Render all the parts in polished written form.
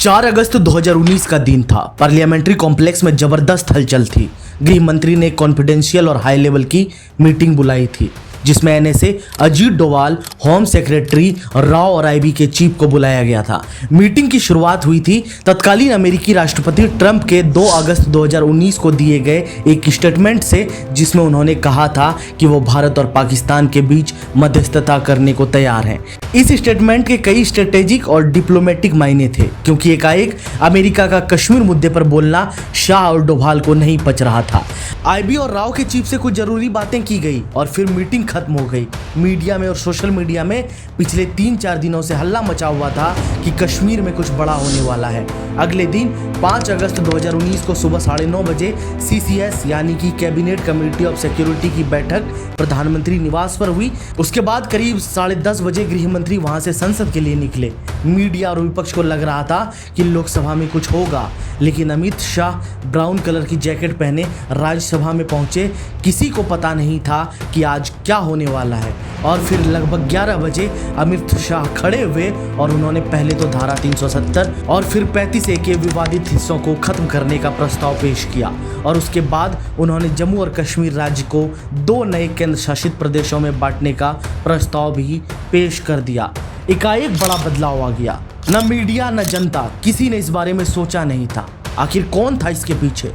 4 अगस्त 2019 का दिन था। पार्लियामेंट्री कॉम्प्लेक्स में जबरदस्त हलचल थी। गृह मंत्री ने कॉन्फिडेंशियल और हाई लेवल की मीटिंग बुलाई थी, जिसमें NSA Ajit Doval, home secretary Rao और आईबी के चीफ को बुलाया गया था। मीटिंग की शुरुआत हुई थी तत्कालीन अमेरिकी राष्ट्रपति ट्रंप के 2 अगस्त 2019 को दिए गए एक स्टेटमेंट से, जिसमें उन्होंने कहा था कि वो भारत और पाकिस्तान के बीच मध्यस्थता करने को तैयार हैं। इस स्टेटमेंट के कई स्ट्रेटेजिक और डिप्लोमेटिक मायने थे, क्योंकि एकाएक अमेरिका का कश्मीर मुद्दे पर बोलना शाह और डोभाल को नहीं पच रहा था। आईबी और राव के चीफ से कुछ जरूरी बातें की गई और फिर मीटिंग खत्म हो गई। मीडिया में और सोशल मीडिया में पिछले 3-4 दिनों से हल्ला मचा हुआ था कि कश्मीर में कुछ बड़ा होने वाला है। अगले दिन 5 अगस्त 2019 को सुबह 9:30 बजे CCS यानी कि कैबिनेट कमेटी ऑफ सिक्योरिटी की बैठक प्रधानमंत्री निवास पर हुई। उसके बाद करीब 10:30 बजे गृह मंत्री वहां से संसद के लिए निकले। मीडिया और विपक्ष को लग रहा था कि लोकसभा में कुछ होगा, लेकिन अमित शाह ब्राउन कलर की जैकेट पहने राज्यसभा में पहुंचे। किसी को पता नहीं था कि आज क्या होने वाला है। और फिर लगभग 11 बजे अमित शाह खड़े हुए और उन्होंने पहले तो धारा 370 और फिर 35A के विवादित हिस्सों को खत्म करने का प्रस्ताव पेश किया। और उसके बाद उन्होंने जम्मू और कश्मीर राज्य को 2 नए केंद्र शासित प्रदेशों में बांटने का प्रस्ताव भी पेश कर दिया। एकाएक बड़ा बदलाव आ गया। न मीडिया न जनता, किसी ने इस बारे में सोचा नहीं था। आखिर कौन था इसके पीछे?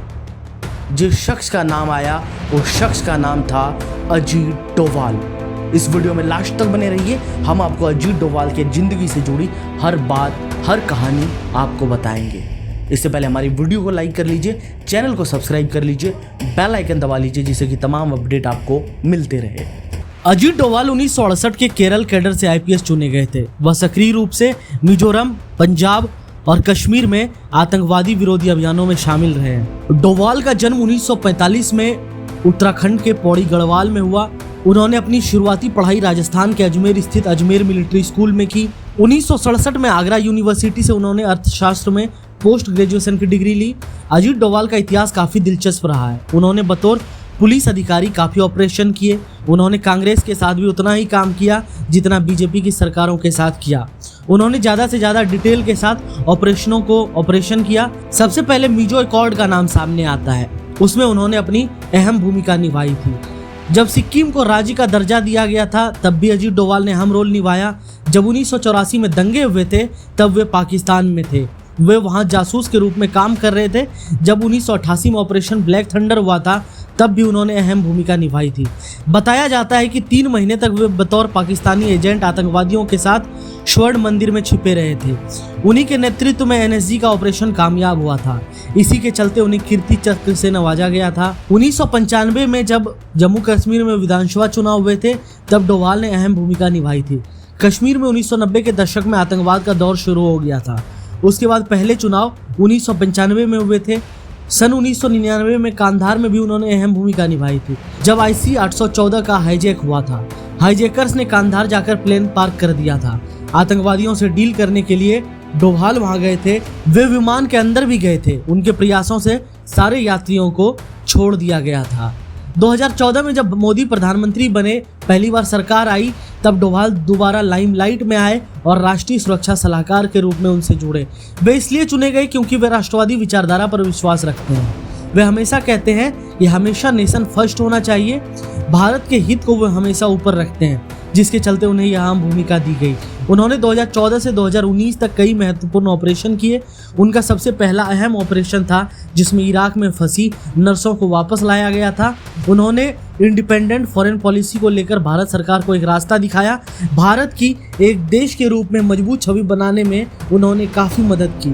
जिस शख्स का नाम आया उस शख्स का नाम था अजीत डोभाल। इस वीडियो में लास्ट तक बने रहिए। हम आपको अजीत डोभाल के जिंदगी से जुड़ी हर बात, हर कहानी आपको बताएंगे। इससे पहले हमारी वीडियो को लाइक कर लीजिए, चैनल को सब्सक्राइब कर लीजिए, बेल आइकन दबा लीजिए, जिससे कि तमाम अपडेट आपको मिलते रहे। अजीत डोभाल 1968 के केरल कैडर से IPS चुने गए थे। वह सक्रिय रूप से मिजोरम, पंजाब और कश्मीर में आतंकवादी विरोधी अभियानों में शामिल रहे हैं। डोभाल का जन्म 1945 में उत्तराखंड के पौड़ी गढ़वाल में हुआ। उन्होंने अपनी शुरुआती पढ़ाई राजस्थान के अजमेर स्थित अजमेर मिलिट्री स्कूल में की। 1967 में आगरा यूनिवर्सिटी से उन्होंने अर्थशास्त्र में पोस्ट ग्रेजुएशन की डिग्री ली। अजीत डोभाल का इतिहास काफी दिलचस्प रहा है। उन्होंने बतौर पुलिस अधिकारी काफी ऑपरेशन किए। उन्होंने कांग्रेस के साथ भी उतना ही काम किया जितना बीजेपी की सरकारों के साथ किया। उन्होंने ज़्यादा से ज़्यादा डिटेल के साथ ऑपरेशन किया। सबसे पहले मिजो एकॉर्ड का नाम सामने आता है। उसमें उन्होंने अपनी अहम भूमिका निभाई थी। जब सिक्किम को राज्य का दर्जा दिया गया था, तब भी अजीत डोभाल ने अहम रोल निभाया। जब 1984 में दंगे हुए थे, तब वे पाकिस्तान में थे। वे वहां जासूस के रूप में काम कर रहे थे। जब 1988 में ऑपरेशन ब्लैक थंडर हुआ था, तब भी उन्होंने अहम भूमिका निभाई थी। बताया जाता है कि 3 महीने तक वे बतौर पाकिस्तानी एजेंट आतंकवादियों के साथ स्वर्ण मंदिर में छिपे रहे थे। उन्हीं के नेतृत्व में NSG का ऑपरेशन कामयाब हुआ था। इसी के चलते उन्हें कीर्ति चक्र से नवाजा गया था। 1995 में जब जम्मू कश्मीर में विधानसभा चुनाव हुए थे, तब डोभाल ने अहम भूमिका निभाई थी। कश्मीर में 1990 के दशक में आतंकवाद का दौर शुरू हो गया था। उसके बाद पहले चुनाव 1995 में हुए थे। सन 1999 में कांधार में भी उन्होंने अहम भूमिका निभाई थी, जब IC 814 का हाईजैक हुआ था। हाईजैकर्स ने कांधार जाकर प्लेन पार्क कर दिया था। आतंकवादियों से डील करने के लिए डोभाल वहां गए थे। वे विमान के अंदर भी गए थे। उनके प्रयासों से सारे यात्रियों को छोड़ दिया गया था। 2014 में जब मोदी प्रधानमंत्री बने, पहली बार सरकार आई, तब डोभाल दोबारा लाइमलाइट में आए और राष्ट्रीय सुरक्षा सलाहकार के रूप में उनसे जुड़े। वे इसलिए चुने गए क्योंकि वे राष्ट्रवादी विचारधारा पर विश्वास रखते हैं। वे हमेशा कहते हैं कि हमेशा नेशन फर्स्ट होना चाहिए। भारत के हित को वे हमेशा ऊपर रखते हैं, जिसके चलते उन्हें यह अहम भूमिका दी गई। उन्होंने 2014 से 2019 तक कई महत्वपूर्ण ऑपरेशन किए। उनका सबसे पहला अहम ऑपरेशन था जिसमें इराक में फंसी नर्सों को वापस लाया गया था। उन्होंने इंडिपेंडेंट फॉरेन पॉलिसी को लेकर भारत सरकार को एक रास्ता दिखाया। भारत की एक देश के रूप में मजबूत छवि बनाने में उन्होंने काफ़ी मदद की।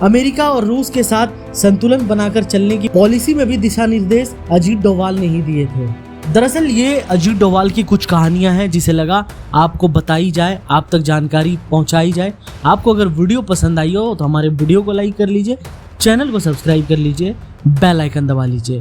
अमेरिका और रूस के साथ संतुलन बनाकर चलने की पॉलिसी में भी दिशा निर्देश अजीत डोभाल ने ही दिए थे। दरअसल ये अजीत डोभाल की कुछ कहानियां हैं जिसे लगा आपको बताई जाए, आप तक जानकारी पहुंचाई जाए। आपको अगर वीडियो पसंद आई हो तो हमारे वीडियो को लाइक कर लीजिए, चैनल को सब्सक्राइब कर लीजिए, बेल आइकन दबा लीजिए।